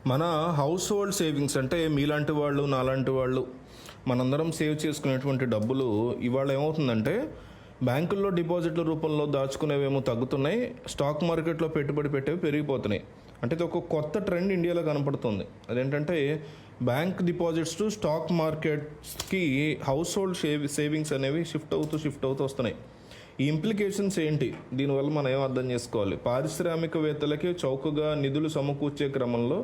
మన house hold savings అంటే మీలాంటి వాళ్ళు నాలాంటి వాళ్ళు మనందరం సేవ్ చేసుకునేటువంటి డబ్బులు ఇవాళ ఏమవుతుందంటే బ్యాంకుల్లో డిపాజిట్ల రూపంలో దాచుకునేవేమో తగ్గుతున్నాయి, స్టాక్ మార్కెట్లో పెట్టుబడి పెట్టేవి పెరిగిపోతున్నాయి. అంటే ఇది ఒక కొత్త ట్రెండ్ ఇండియాలో కనపడుతుంది. అదేంటంటే బ్యాంక్ డిపాజిట్స్ టు స్టాక్ మార్కెట్స్కి హౌస్ హోల్డ్ సేవింగ్స్ అనేవి షిఫ్ట్ అవుతూ వస్తున్నాయి. ఈ ఇంప్లికేషన్స్ ఏంటి, దీనివల్ల మనం ఏం అర్థం చేసుకోవాలి? పారిశ్రామికవేత్తలకి చౌకగా నిధులు సమకూర్చే క్రమంలో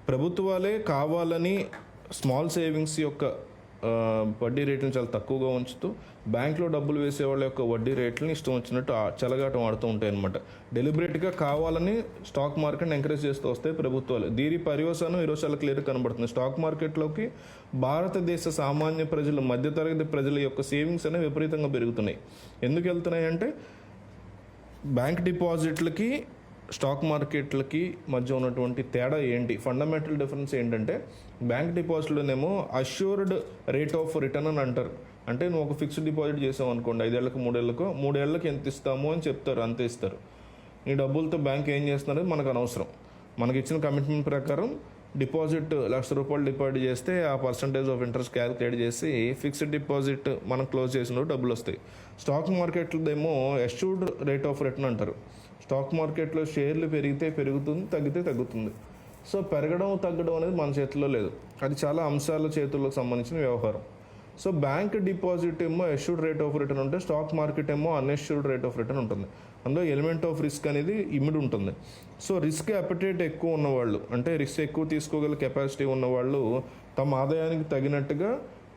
ప్రభుత్వాలే కావాలని స్మాల్ సేవింగ్స్ యొక్క వడ్డీ రేట్లను చాలా తక్కువగా ఉంచుతూ బ్యాంక్లో డబ్బులు వేసే వాళ్ళ యొక్క వడ్డీ రేట్లను ఇష్టం వచ్చినట్టు చెలగాటం ఆడుతూ ఉంటాయి అన్నమాట. డెలిబరేట్గా కావాలని స్టాక్ మార్కెట్ని ఎంకరేజ్ చేస్తూ వస్తాయి ప్రభుత్వాలు. దీని పర్యవసానం ఈరోజు చాలా క్లియర్గా కనబడుతుంది. స్టాక్ మార్కెట్లోకి భారతదేశ సామాన్య ప్రజలు, మధ్యతరగతి ప్రజల యొక్క సేవింగ్స్ అనేవి విపరీతంగా పెరుగుతున్నాయి. ఎందుకు వెళ్తున్నాయి అంటే బ్యాంక్ డిపాజిట్లకి స్టాక్ మార్కెట్లకి మధ్య ఉన్నటువంటి తేడా ఏంటి, ఫండమెంటల్ డిఫరెన్స్ ఏంటంటే బ్యాంక్ డిపాజిట్లోనేమో అష్యూర్డ్ రేట్ ఆఫ్ రిటర్న్ అని అంటారు. అంటే నువ్వు ఒక ఫిక్స్డ్ డిపాజిట్ చేసావు అనుకోండి, 5 ఏళ్ళకు 3 ఏళ్ళకి ఎంత ఇస్తాము అని చెప్తారు, అంతే ఇస్తారు. ఈ డబ్బులతో బ్యాంక్ ఏం చేస్తున్నది మనకు అనవసరం. మనకి ఇచ్చిన కమిట్మెంట్ ప్రకారం డిపాజిట్ ₹1,00,000 డిపాజిట్ చేస్తే ఆ పర్సంటేజ్ ఆఫ్ ఇంట్రెస్ట్ క్యాలిక్యులేట్ చేసి ఫిక్స్డ్ డిపాజిట్ మనం క్లోజ్ చేసిన డబ్బులు వస్తాయి. స్టాక్ మార్కెట్లదేమో అష్యూర్డ్ రేట్ ఆఫ్ రిటర్న్ అంటారు. స్టాక్ మార్కెట్లో షేర్లు పెరిగితే పెరుగుతుంది, తగ్గితే తగ్గుతుంది. సో పెరగడం తగ్గడం అనేది మన చేతిలో లేదు, అది చాలా అంశాల చేతుల్లోకి సంబంధించిన వ్యవహారం. సో బ్యాంక్ డిపాజిట్ ఏమో అష్యూర్డ్ రేట్ ఆఫ్ రిటర్న్ ఉంటే, స్టాక్ మార్కెట్ ఏమో అన్అష్యూర్డ్ రేట్ ఆఫ్ రిటర్న్ ఉంటుంది. అందులో ఎలిమెంట్ ఆఫ్ రిస్క్ అనేది ఇమిడి ఉంటుంది. సో రిస్క్ అపెటైట్ ఎక్కువ ఉన్నవాళ్ళు, అంటే రిస్క్ ఎక్కువ తీసుకోగల కెపాసిటీ ఉన్నవాళ్ళు తమ ఆదాయానికి తగినట్టుగా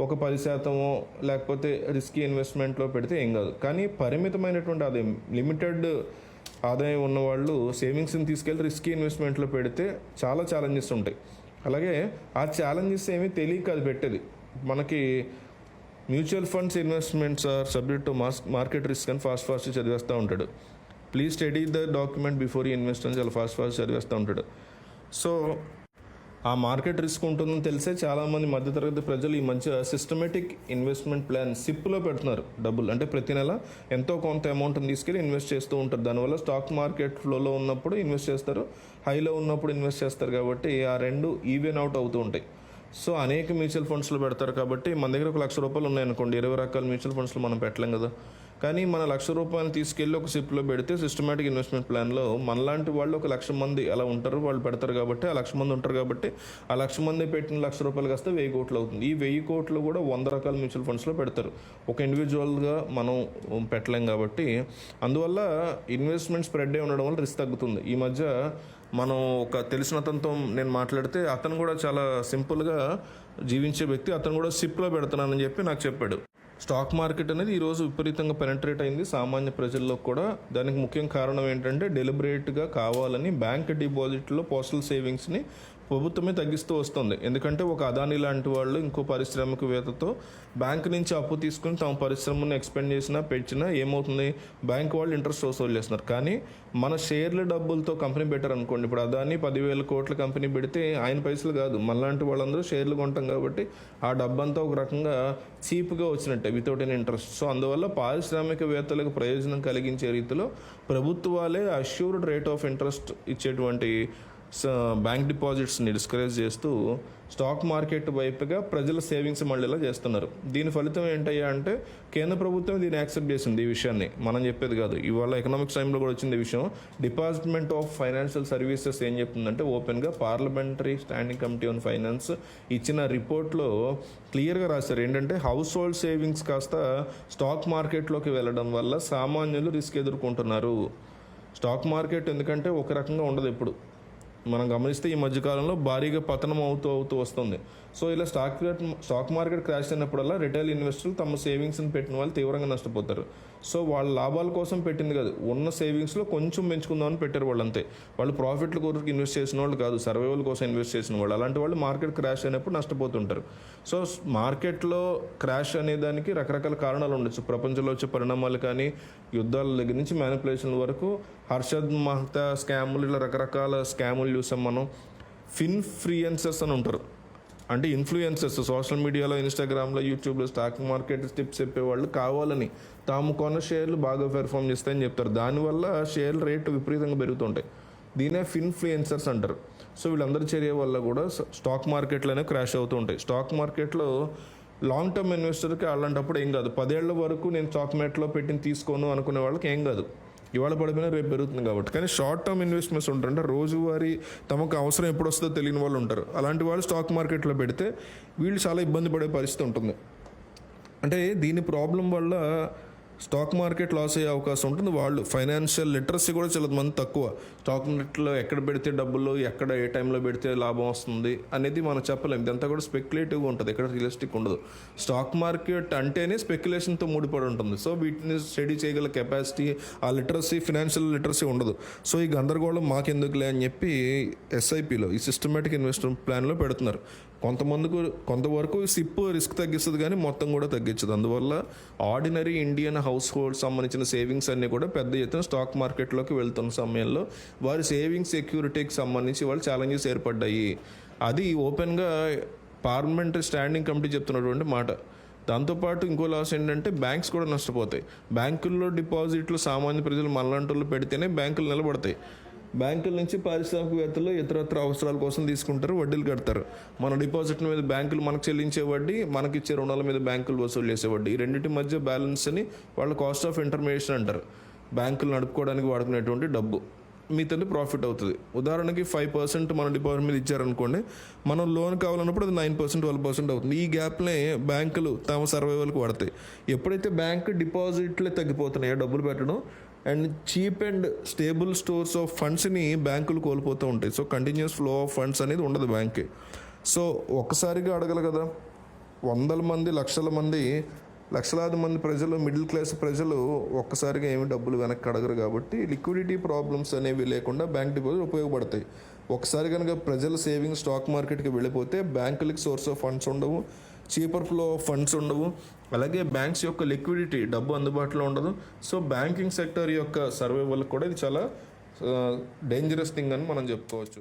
ఒక 10% లేకపోతే రిస్కీ ఇన్వెస్ట్మెంట్లో పెడితే ఏం కాదు. కానీ పరిమితమైనటువంటి ఆదాయం, లిమిటెడ్ ఆదాయం ఉన్నవాళ్ళు సేవింగ్స్ని తీసుకెళ్ళి రిస్కీ ఇన్వెస్ట్మెంట్లో పెడితే చాలా ఛాలెంజెస్ ఉంటాయి. అలాగే ఆ ఛాలెంజెస్ ఏమీ తెలియక అది పెట్టేది. మనకి mutual funds investments are subject to market risk అని ఫాస్ట్ చదివేస్తూ ఉంటాడు. Please study the document before you invest అని చాలా ఫాస్ట్ చదివేస్తూ ఉంటాడు. సో ఆ మార్కెట్ రిస్క్ ఉంటుందని తెలిసే చాలామంది మధ్యతరగతి ప్రజలు ఈ మధ్య సిస్టమేటిక్ ఇన్వెస్ట్మెంట్ ప్లాన్ సిప్లో పెడుతున్నారు డబ్బులు. అంటే ప్రతి నెల ఎంతో కొంత అమౌంట్ని తీసుకెళ్ళి ఇన్వెస్ట్ చేస్తూ ఉంటారు. దానివల్ల స్టాక్ మార్కెట్ ఫ్లోలో ఉన్నప్పుడు ఇన్వెస్ట్ చేస్తారు, హైలో ఉన్నప్పుడు ఇన్వెస్ట్ చేస్తారు. కాబట్టి ఆ రెండు ఈవెన్ అవుట్ అవుతూ ఉంటాయి. సో అనేక మ్యూచువల్ ఫండ్స్లో పెడతారు. కాబట్టి మన దగ్గర ఒక ₹1,00,000 ఉన్నాయనుకోండి, 20 రకాల మ్యూచువల్ ఫండ్స్లో మనం పెట్టలేం కదా. కానీ మన ₹1,00,000 తీసుకెళ్ళి ఒక సిప్లో పెడితే సిస్టమేటిక్ ఇన్వెస్ట్మెంట్ ప్లాన్లో మనలాంటి వాళ్ళు ఒక 1,00,000 మంది అలా ఉంటారు, వాళ్ళు పెడతారు. కాబట్టి ఆ 1,00,000 మంది ఉంటారు. కాబట్టి ఆ 1,00,000 మంది పెట్టిన ₹1,00,000 కాస్తే 1,000 కోట్లు అవుతుంది. ఈ 1,000 కోట్లు కూడా 100 రకాల మ్యూచువల్ ఫండ్స్లో పెడతారు. ఒక ఇండివిజువల్గా మనం పెట్టలేం. కాబట్టి అందువల్ల ఇన్వెస్ట్మెంట్ స్ప్రెడ్ అయి ఉండడం వల్ల రిస్క్ తగ్గుతుంది. ఈ మధ్య మనం ఒక తెలిసిన అతనితో నేను మాట్లాడితే అతను కూడా చాలా సింపుల్గా జీవించే వ్యక్తి, అతను కూడా సిప్లో పెడుతున్నానని చెప్పి నాకు చెప్పాడు. స్టాక్ మార్కెట్ అనేది ఈరోజు విపరీతంగా పెనట్రేట్ అయింది సామాన్య ప్రజల్లో కూడా. దానికి ముఖ్యం కారణం ఏంటంటే డెలిబరేట్గా కావాలని బ్యాంక్ డిపాజిట్లో పోస్టల్ సేవింగ్స్ని ప్రభుత్వమే తగ్గిస్తూ వస్తుంది. ఎందుకంటే ఒక అదానీ లాంటి వాళ్ళు ఇంకో పారిశ్రామికవేత్తతో బ్యాంక్ నుంచి అప్పు తీసుకుని తమ పరిశ్రమను ఎక్స్పెండ్ చేసినా పెంచినా ఏమవుతుంది, బ్యాంక్ వాళ్ళు ఇంట్రెస్ట్ వసూలు చేస్తున్నారు. కానీ మన షేర్ల డబ్బులతో కంపెనీ పెట్టారు అనుకోండి, ఇప్పుడు అదానీ 10,000 కోట్ల కంపెనీ పెడితే ఆయన పైసలు కాదు, మనలాంటి వాళ్ళందరూ షేర్లు కొంటాం. కాబట్టి ఆ డబ్బంతా ఒక రకంగా చీప్గా వచ్చినట్టే, వితౌట్ ఎన్ ఇంట్రెస్ట్. సో అందువల్ల పారిశ్రామికవేత్తలకు ప్రయోజనం కలిగించే రీతిలో ప్రభుత్వాలే అష్యూర్డ్ రేట్ ఆఫ్ ఇంట్రెస్ట్ ఇచ్చేటువంటి బ్యాంక్ డిపాజిట్స్ని డిస్కరేజ్ చేస్తూ స్టాక్ మార్కెట్ వైపుగా ప్రజల సేవింగ్స్ మళ్ళీలా చేస్తున్నారు. దీని ఫలితం ఏంటయ్యా అంటే కేంద్ర ప్రభుత్వం దీన్ని యాక్సెప్ట్ చేసింది. ఈ విషయాన్ని మనం చెప్పేది కాదు, ఇవాళ ఎకనామిక్స్ టైంలో కూడా వచ్చింది ఈ విషయం. డిపార్ట్మెంట్ ఆఫ్ ఫైనాన్షియల్ సర్వీసెస్ ఏం చెప్తుందంటే ఓపెన్గా parliamentary standing committee on finance ఇచ్చిన రిపోర్ట్లో క్లియర్గా రాశారు. ఏంటంటే హౌస్ హోల్డ్ సేవింగ్స్ కాస్త స్టాక్ మార్కెట్లోకి వెళ్ళడం వల్ల సామాన్యులు రిస్క్ ఎదుర్కొంటున్నారు. స్టాక్ మార్కెట్ ఎందుకంటే ఒక రకంగా ఉండదు. ఎప్పుడు మనం గమనిస్తే ఈ మధ్యకాలంలో భారీగా పతనం అవుతూ వస్తుంది. సో ఇలా స్టాక్ మార్కెట్ క్రాష్ అయినప్పుడల్లా రిటైల్ ఇన్వెస్టర్లు తమ సేవింగ్స్ని పెట్టిన వాళ్ళు తీవ్రంగా నష్టపోతారు. సో వాళ్ళ లాభాల కోసం పెట్టింది కాదు, ఉన్న సేవింగ్స్లో కొంచెం పెంచుకుందామని పెట్టారు వాళ్ళు, అంతే. వాళ్ళు ప్రాఫిట్ల కొరకు ఇన్వెస్ట్ చేసిన వాళ్ళు కాదు, సర్వైవల్ కోసం ఇన్వెస్ట్ చేసిన వాళ్ళు. అలాంటి వాళ్ళు మార్కెట్ క్రాష్ అయినప్పుడు నష్టపోతుంటారు. సో మార్కెట్లో క్రాష్ అనేదానికి రకరకాల కారణాలు ఉండొచ్చు. ప్రపంచంలో వచ్చే పరిణామాలు కానీ, యుద్ధాల దగ్గర నుంచి మ్యానిపులేషన్ల వరకు, హర్షద్ మెహతా స్కాములు, ఇలా రకరకాల స్కాములు చూసాం మనం. ఫిన్ఫ్లుయెన్సర్స్ అని ఉంటారు, అంటే ఇన్ఫ్లుయెన్సర్స్ సోషల్ మీడియాలో, ఇన్స్టాగ్రామ్లో, యూట్యూబ్లో స్టాక్ మార్కెట్ టిప్స్ చెప్పేవాళ్ళు కావాలని తాము కొన్న షేర్లు బాగా పెర్ఫామ్ చేస్తాయని చెప్తారు. దానివల్ల షేర్ల రేటు విపరీతంగా పెరుగుతుంటాయి. దీనే ఫిన్ఫ్లుయెన్సర్స్ అంటారు. సో వీళ్ళందరి చర్య వల్ల కూడా స్టాక్ మార్కెట్లోనే క్రాష్ అవుతూ ఉంటాయి. స్టాక్ మార్కెట్లో లాంగ్ టర్మ్ ఇన్వెస్టర్కి అలాంటప్పుడు ఏం కాదు. 10 ఏళ్ల వరకు నేను స్టాక్ మార్కెట్లో పెట్టిన తీసుకోను అనుకునే వాళ్ళకి ఏం కాదు, ఇవాళ పడిపోయినా రేపు పెరుగుతుంది కాబట్టి. కానీ షార్ట్ టర్మ్ ఇన్వెస్ట్మెంట్స్ ఉంటారంటే రోజువారీ తమకు అవసరం ఎప్పుడు వస్తుందో తెలియని వాళ్ళు ఉంటారు. అలాంటి వాళ్ళు స్టాక్ మార్కెట్లో పెడితే వీళ్ళు చాలా ఇబ్బంది పడే పరిస్థితి ఉంటుంది. అంటే దీని ప్రాబ్లం వల్ల స్టాక్ మార్కెట్ లాస్ అయ్యే అవకాశం ఉంటుంది. వాళ్ళు ఫైనాన్షియల్ లిటరసీ కూడా చాలా మంది తక్కువ. స్టాక్ మార్కెట్లో ఎక్కడ పెడితే డబ్బులు, ఎక్కడ ఏ టైంలో పెడితే లాభం వస్తుంది అనేది మనం చెప్పలేము. ఇదంతా కూడా స్పెక్యులేటివ్గా ఉంటుంది, ఎక్కడ రియలిస్టిక్ ఉండదు. స్టాక్ మార్కెట్ అంటేనే స్పెక్యులేషన్తో ముడిపడి ఉంటుంది. సో వీటిని స్టడీ చేయగల కెపాసిటీ, ఆ లిటరసీ, ఫినాన్షియల్ లిటరసీ ఉండదు. సో ఈ గందరగోళం మాకెందుకులే అని చెప్పి ఎస్ఐపిలో, ఈ సిస్టమేటిక్ ఇన్వెస్ట్మెంట్ ప్లాన్లో పెడుతున్నారు. కొంతవరకు సిప్ రిస్క్ తగ్గిస్తుంది కానీ మొత్తం కూడా తగ్గించదు. అందువల్ల ఆర్డినరీ ఇండియన్ హౌస్ హోల్డ్ సంబంధించిన సేవింగ్స్ అన్నీ కూడా పెద్ద ఎత్తున స్టాక్ మార్కెట్లోకి వెళ్తున్న సమయంలో వారి సేవింగ్స్ సెక్యూరిటీకి సంబంధించి వాళ్ళు ఛాలెంజెస్ ఏర్పడ్డాయి. అది ఓపెన్గా పార్లమెంటరీ స్టాండింగ్ కమిటీ చెప్తున్నటువంటి మాట. దాంతోపాటు ఇంకో లాస్ ఏంటంటే బ్యాంక్స్ కూడా నష్టపోతాయి. బ్యాంకుల్లో డిపాజిట్లు సామాన్య ప్రజలు మనలాంటి పెడితేనే బ్యాంకులు నిలబడతాయి. బ్యాంకుల నుంచి పారిశ్రామికవేత్తలు ఇతరత్ర అవసరాల కోసం తీసుకుంటారు, వడ్డీలు కడతారు. మన డిపాజిట్ల మీద బ్యాంకులు మనకు చెల్లించే వడ్డీ, మనకిచ్చే రుణాల మీద బ్యాంకులు వసూలు చేసే వడ్డీ, ఈ రెండింటి మధ్య బ్యాలెన్స్ అని వాళ్ళు కాస్ట్ ఆఫ్ ఇంటర్మీడియేషన్ అంటారు. బ్యాంకులు నడుపుకోవడానికి వాడుకునేటువంటి డబ్బు మీతో ప్రాఫిట్ అవుతుంది. ఉదాహరణకి 5% మన డిపాజిట్ మీద ఇచ్చారనుకోండి, మనం లోన్ కావాలన్నప్పుడు అది 9%, 12% అవుతుంది. ఈ గ్యాప్నే బ్యాంకులు తమ సర్వైవల్కి వాడతాయి. ఎప్పుడైతే బ్యాంక్ డిపాజిట్లే తగ్గిపోతున్నాయో డబ్బులు పెట్టడం, and cheap and stable stores of ఫండ్స్ని బ్యాంకులు కోల్పోతూ ఉంటాయి. So continuous flow of funds అనేది ఉండదు బ్యాంక్కి. సో ఒక్కసారిగా అడగలు కదా, వందల మంది, లక్షలాది మంది ప్రజలు, మిడిల్ క్లాస్ ప్రజలు ఒక్కసారిగా ఏమి డబ్బులు వెనక్కి అడగరు. కాబట్టి లిక్విడిటీ ప్రాబ్లమ్స్ అనేవి లేకుండా బ్యాంక్ డిపాజిట్ ఉపయోగపడతాయి. ఒకసారి కనుక ప్రజల సేవింగ్ స్టాక్ మార్కెట్కి వెళ్ళిపోతే బ్యాంకులకి సోర్స్ ఆఫ్ ఫండ్స్ ఉండవు, చీపర్ ఫ్లో ఆఫ్ ఫండ్స్ ఉండవు, అలాగే బ్యాంక్స్ యొక్క లిక్విడిటీ, డబ్బు అందుబాటులో ఉండదు. సో బ్యాంకింగ్ సెక్టర్ యొక్క సర్వైవల్ కూడా ఇది చాలా డేంజరస్ థింగ్ అని మనం చెప్పుకోవచ్చు.